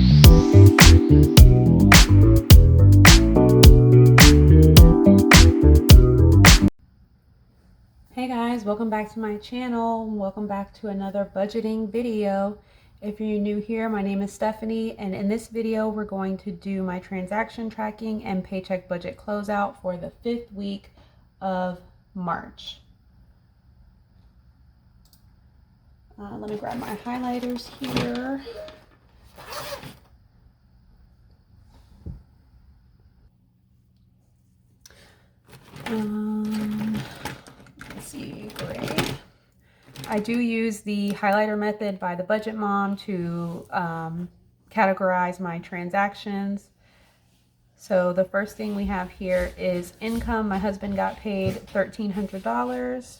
Hey guys, welcome back to my channel. Welcome back to another budgeting video. If you're new here, my name is Stephanie, and in this video we're going to do my transaction tracking and paycheck budget closeout for the 5th week of March. Let me grab my highlighters here. Let's see, gray. I do use the highlighter method by the Budget Mom to categorize my transactions. So the first thing we have here is income. My husband got paid $1,300.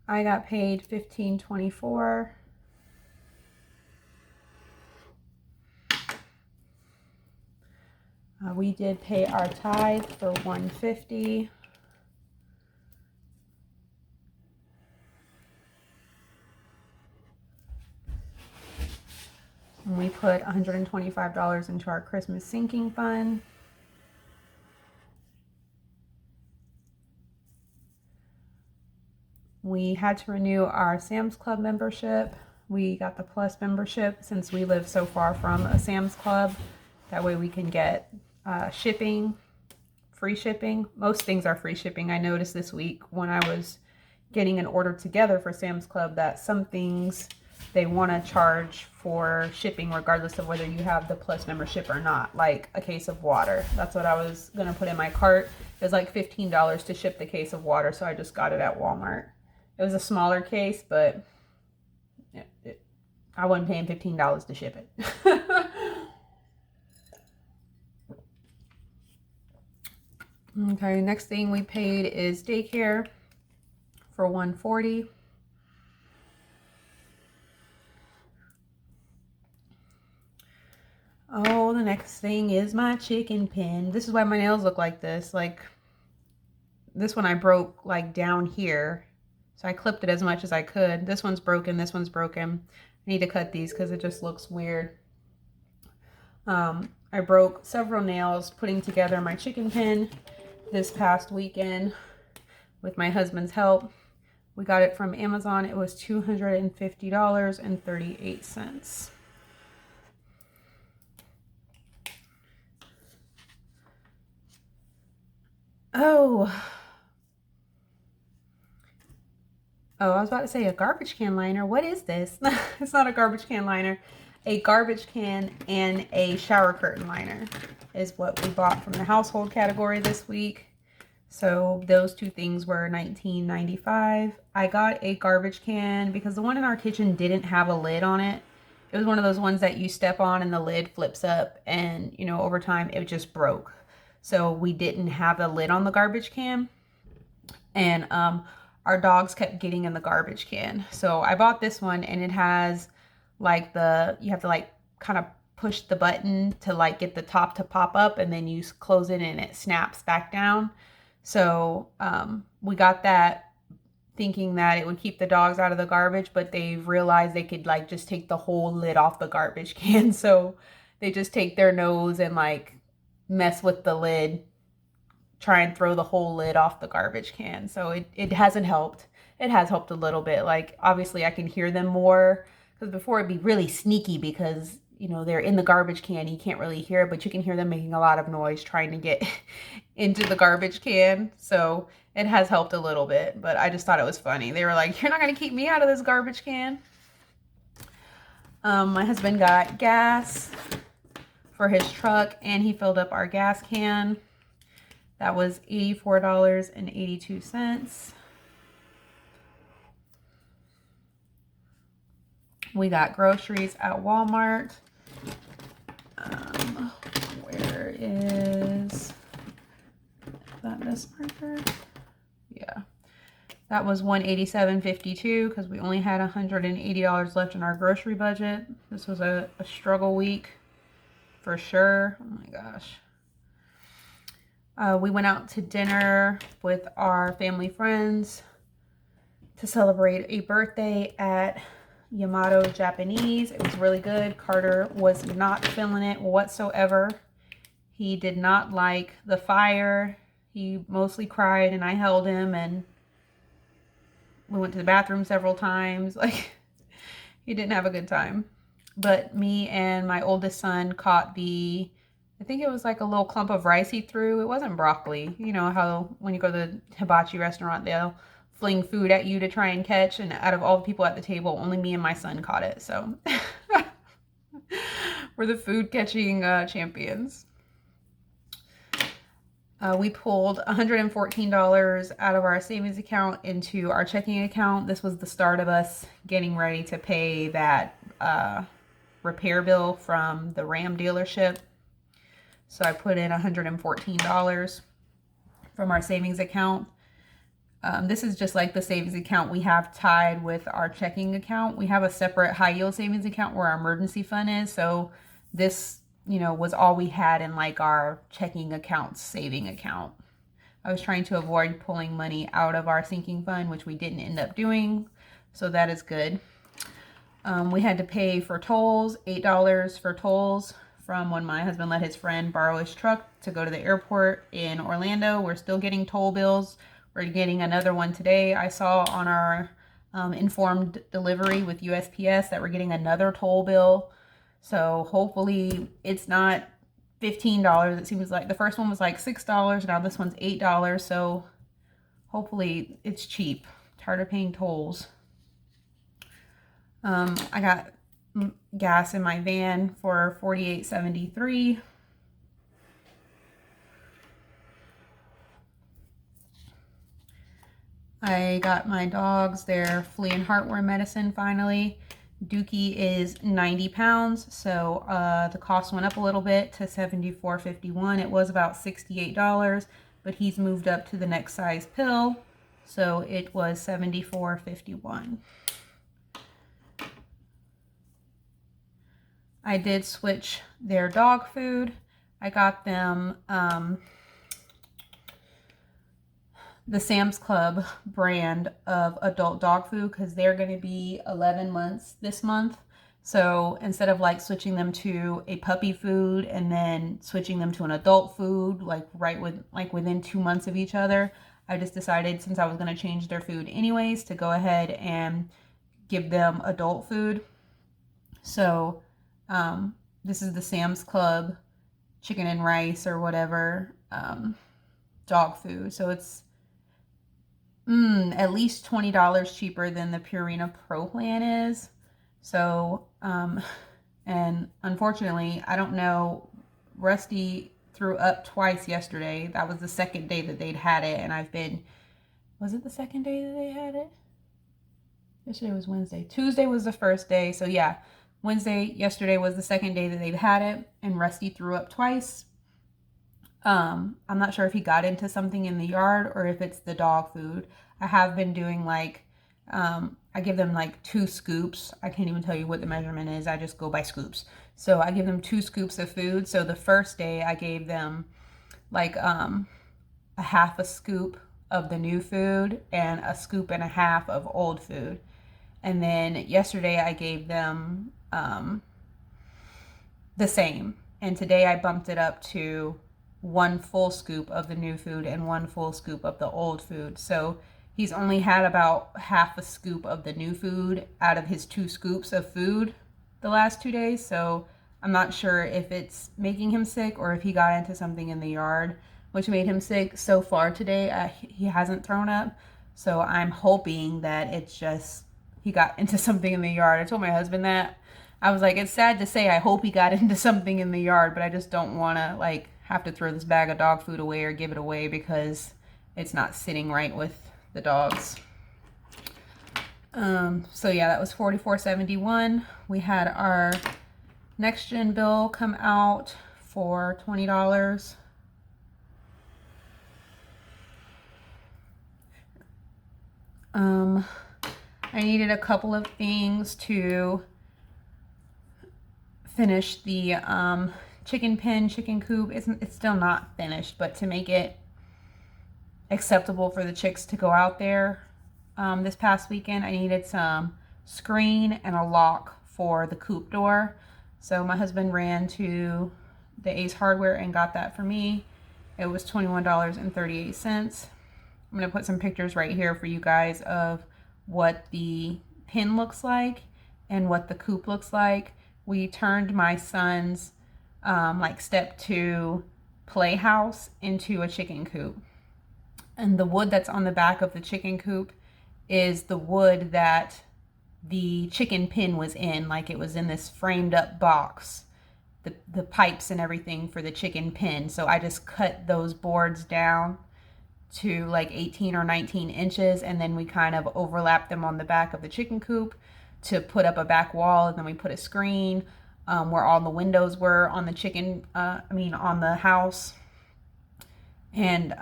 I got paid $1,524. We did pay our tithe for $150. And we put $125 into our Christmas sinking fund. We had to renew our Sam's Club membership. We got the Plus membership since we live so far from a Sam's Club. That way we can get shipping, free shipping. Most things are free shipping. I noticed this week when I was getting an order together for Sam's Club that some things they want to charge for shipping regardless of whether you have the Plus membership or not, like a case of water. That's what I was going to put in my cart. It was like $15 to ship the case of water, so I just got it at Walmart. It was a smaller case, but I wasn't paying $15 to ship it. Okay, next thing we paid is daycare for $140. Oh, the next thing is my chicken pen. This is why my nails look like this. Like, this one I broke like down here. So I clipped it as much as I could. This one's broken. This one's broken. I need to cut these because it just looks weird. I broke several nails putting together my chicken pen this past weekend with my husband's help. We got it from Amazon. It was $250.38. Oh, I was about to say a garbage can liner. What is this? It's not a garbage can liner. A garbage can and a shower curtain liner is what we bought from the household category this week. So those two things were $19.95. I got a garbage can because the one in our kitchen didn't have a lid on it. It was one of those ones that you step on and the lid flips up, and you know, over time it just broke. So we didn't have a lid on the garbage can, and our dogs kept getting in the garbage can. So I bought this one, and it has like you have to like kind of push the button to like get the top to pop up, and then you close it and it snaps back down. So we got that thinking that it would keep the dogs out of the garbage, but they realized they could like just take the whole lid off the garbage can. So they just take their nose and like mess with the lid, try and throw the whole lid off the garbage can. So it hasn't helped. It has helped a little bit. Like, obviously I can hear them more, because before it'd be really sneaky because, you know, they're in the garbage can. You can't really hear it, but you can hear them making a lot of noise trying to get into the garbage can. So it has helped a little bit, but I just thought it was funny. They were like, "You're not going to keep me out of this garbage can." My husband got gas for his truck, and he filled up our gas can. That was $84.82. We got groceries at Walmart. Where is that, this marker? Yeah. That was $187.52 because we only had $180 left in our grocery budget. This was a struggle week for sure. Oh my gosh. We went out to dinner with our family friends to celebrate a birthday at Yamato Japanese. It was really good. Carter was not feeling it whatsoever. He did not like the fire. He mostly cried, and I held him, and we went to the bathroom several times. Like, he didn't have a good time. But me and my oldest son caught the, I think it was like a little clump of rice he threw. It wasn't broccoli. You know how when you go to the hibachi restaurant, they'll fling food at you to try and catch. And out of all the people at the table, only me and my son caught it. So we're the food catching champions. We pulled $114 out of our savings account into our checking account. This was the start of us getting ready to pay that repair bill from the Ram dealership. So I put in $114 from our savings account. This is just like the savings account we have tied with our checking account. We have a separate high yield savings account where our emergency fund is. So this, you know, was all we had in like our checking account saving account. I was trying to avoid pulling money out of our sinking fund, which we didn't end up doing. So that is good. We had to pay for tolls, $8 for tolls from when my husband let his friend borrow his truck to go to the airport in Orlando. We're still getting toll bills. We're getting another one today. I saw on our informed delivery with USPS that we're getting another toll bill. So hopefully it's not $15. It seems like the first one was like $6. Now this one's $8. So hopefully it's cheap. Tired of paying tolls. I got gas in my van for $48.73. I got my dogs their flea and heartworm medicine finally. Dookie is 90 pounds, so the cost went up a little bit to $74.51. It was about $68, but he's moved up to the next size pill, so it was $74.51. I did switch their dog food. I got them the Sam's Club brand of adult dog food because they're going to be 11 months this month. So instead of like switching them to a puppy food and then switching them to an adult food, like within 2 months of each other, I just decided, since I was going to change their food anyways, to go ahead and give them adult food. So this is the Sam's Club chicken and rice or whatever dog food. So it's at least $20 cheaper than the Purina Pro Plan is. So, and unfortunately, I don't know, Rusty threw up twice yesterday. That was the second day that they'd had it, and was it the second day that they had it? Yesterday was Wednesday. Tuesday was the first day. So yeah, yesterday was the second day that they've had it, and Rusty threw up twice. I'm not sure if he got into something in the yard or if it's the dog food. I have been doing like, I give them like 2 scoops. I can't even tell you what the measurement is. I just go by scoops. So I give them 2 scoops of food. So the first day I gave them like a half a scoop of the new food and a scoop and a half of old food. And then yesterday I gave them the same. And today I bumped it up to 1 full scoop of the new food and 1 full scoop of the old food. So he's only had about half a scoop of the new food out of his 2 scoops of food the last 2 days. So I'm not sure if it's making him sick or if he got into something in the yard which made him sick. So far today, he hasn't thrown up. So I'm hoping that it's just he got into something in the yard. I told my husband that. I was like, it's sad to say I hope he got into something in the yard, but I just don't want to like have to throw this bag of dog food away or give it away because it's not sitting right with the dogs. So yeah, that was $44.71. We had our next gen bill come out for $20. I needed a couple of things to finish the chicken pen, chicken coop. It's still not finished, but to make it acceptable for the chicks to go out there this past weekend, I needed some screen and a lock for the coop door. So my husband ran to the Ace Hardware and got that for me. It was $21.38. I'm going to put some pictures right here for you guys of what the pin looks like and what the coop looks like. We turned my son's like step 2 playhouse into a chicken coop. And the wood that's on the back of the chicken coop is the wood that the chicken pin was in. Like it was in this framed up box, the pipes and everything for the chicken pin. So I just cut those boards down to like 18 or 19 inches, and then we kind of overlapped them on the back of the chicken coop to put up a back wall, and then we put a screen where all the windows were on the chicken, on the house. And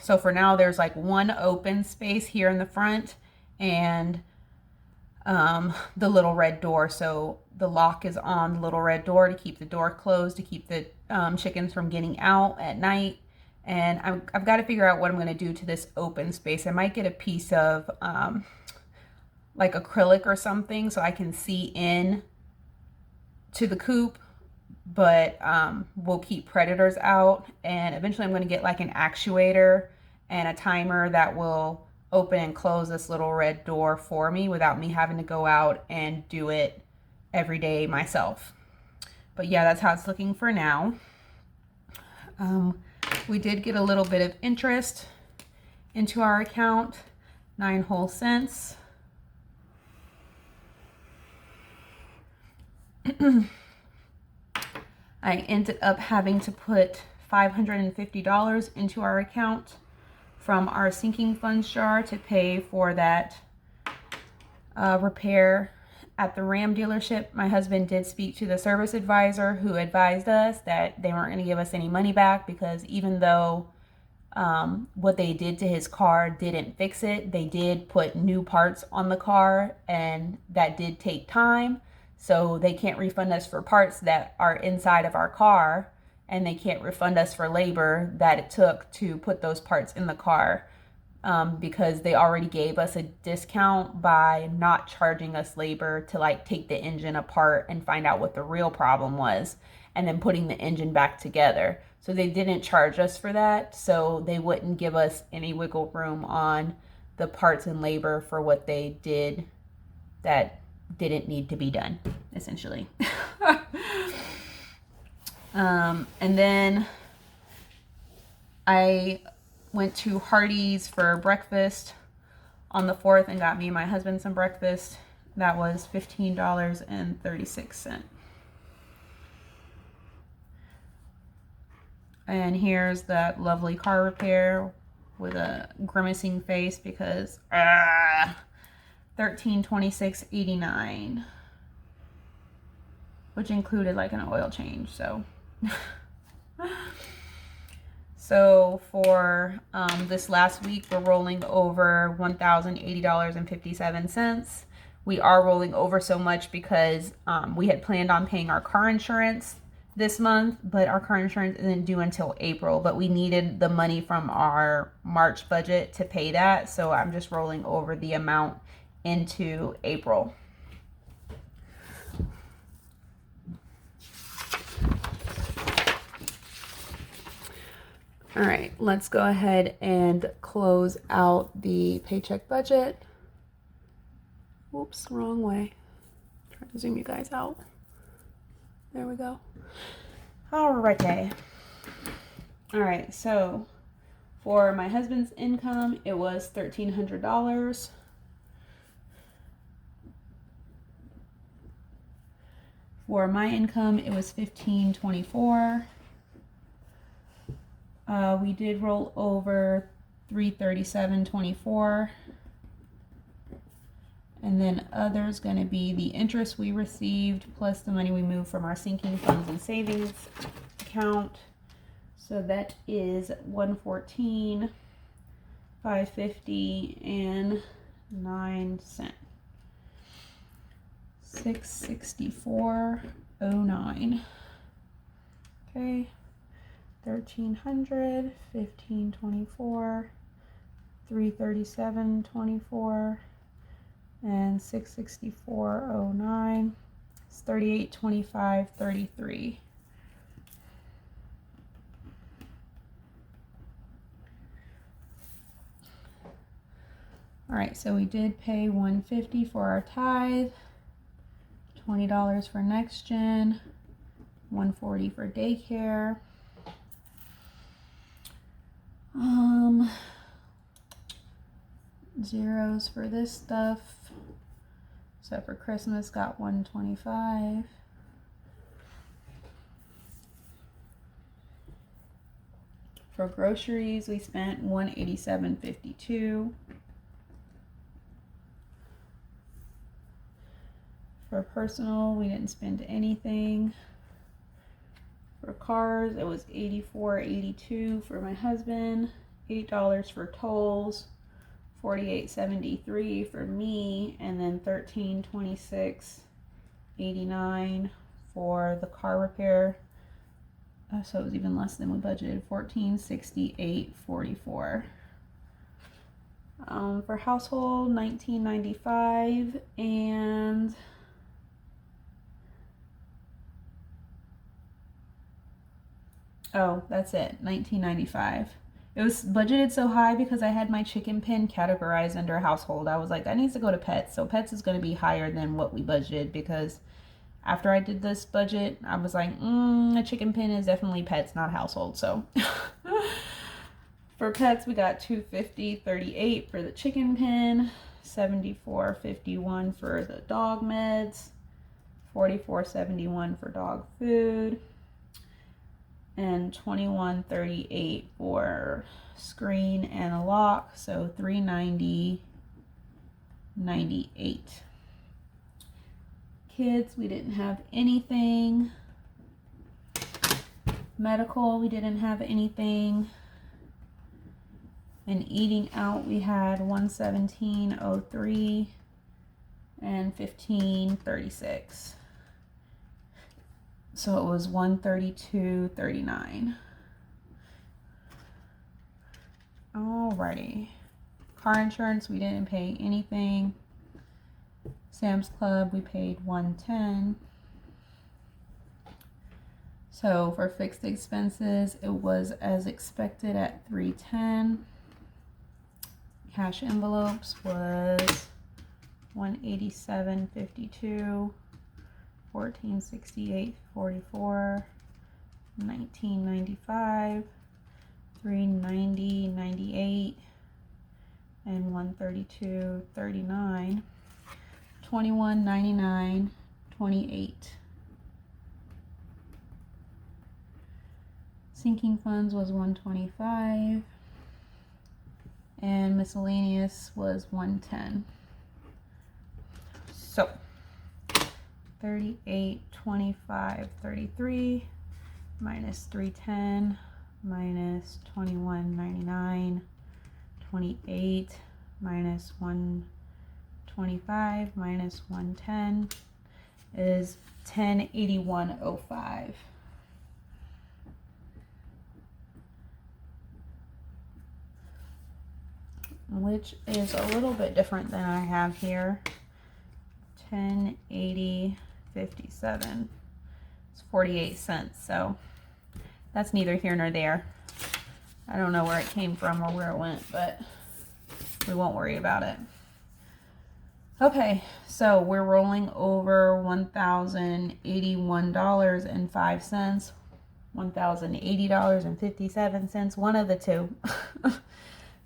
so for now there's like one open space here in the front and the little red door. So the lock is on the little red door to keep the door closed, to keep the chickens from getting out at night. And I've got to figure out what I'm going to do to this open space. I might get a piece of like acrylic or something so I can see in to the coop, but we'll keep predators out. And eventually I'm going to get like an actuator and a timer that will open and close this little red door for me without me having to go out and do it every day myself. But yeah, that's how it's looking for now. We did get a little bit of interest into our account, 9 whole cents. I ended up having to put $550 into our account from our sinking funds jar to pay for that repair at the Ram dealership. My husband did speak to the service advisor who advised us that they weren't going to give us any money back, because even though what they did to his car didn't fix it, they did put new parts on the car, and that did take time. So they can't refund us for parts that are inside of our car, and they can't refund us for labor that it took to put those parts in the car, because they already gave us a discount by not charging us labor to like take the engine apart and find out what the real problem was, and then putting the engine back together. So they didn't charge us for that, so they wouldn't give us any wiggle room on the parts and labor for what they did that didn't need to be done, essentially. And then I went to Hardee's for breakfast on the 4th and got me and my husband some breakfast. That was $15.36. And here's that lovely car repair with a grimacing face because $1326.89, which included like an oil change. So for this last week, we're rolling over $1,080.57. We are rolling over so much because we had planned on paying our car insurance this month, but our car insurance isn't due until April, but we needed the money from our March budget to pay that. So I'm just rolling over the amount into April. All right, let's go ahead and close out the paycheck budget. Whoops, wrong way. Trying to zoom you guys out. There we go. Alrighty. All right, so for my husband's income, it was $1,300. For my income, it was $1,524. We did roll over $337.24. And then others going to be the interest we received plus the money we moved from our sinking funds and savings account. So that is $114, $5.50 and 9 cents. $664.09. Okay. 1,300, 1524, 337.24, and 664.09. It's 38.25.33. All right, so we did pay $150 for our tithe, $20 for next gen, $140 for daycare. Zeros for this stuff. So for Christmas got $125. For groceries we spent $187.52. For personal, we didn't spend anything. For cars, it was $84.82 for my husband, $8 for tolls, $48.73 for me, and then $1326.89 for the car repair. So it was even less than we budgeted, $1468.44. For household, $19.95, and oh, that's it, $19.95. It was budgeted so high because I had my chicken pen categorized under household. I was like, I need to go to pets. So pets is going to be higher than what we budgeted, because after I did this budget, I was like, a chicken pen is definitely pets, not household. So for pets, we got $250.38 for the chicken pen, $74.51 for the dog meds, $44.71 for dog food, and $21.38 for screen and a lock, so $390.98. Kids, we didn't have anything. Medical, we didn't have anything. And eating out, we had $117.03 and $15.36. So it was $132.39. Alrighty. Car insurance, we didn't pay anything. Sam's Club, we paid $110. So for fixed expenses, it was as expected at $310. Cash envelopes was $187.52. $1468.44, $19.95, $390.98, and $132.39, $21.99.28. Sinking funds was $125, and miscellaneous was $110. So 38.25.33 minus 310 minus 21.99.28 minus 125 minus 110 is 1081.05. Which is a little bit different than I have here. 1080.57. It's 48 cents, so that's neither here nor there. I don't know where it came from or where it went, but we won't worry about it. Okay, so we're rolling over $1,081.05, $1,080.57, one of the two,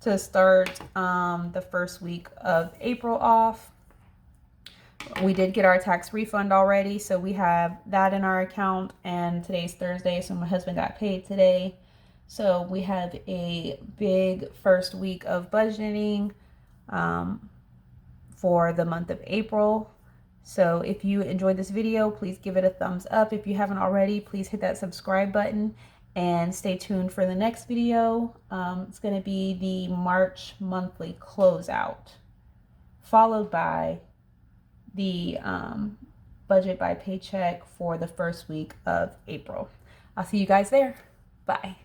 to start the first week of April off. We did get our tax refund already, so we have that in our account, and today's Thursday, so my husband got paid today. So we have a big first week of budgeting for the month of April. So if you enjoyed this video, please give it a thumbs up. If you haven't already, please hit that subscribe button and stay tuned for the next video. It's going to be the March monthly closeout, followed by the budget by Paycheck for the first week of April. I'll see you guys there. Bye.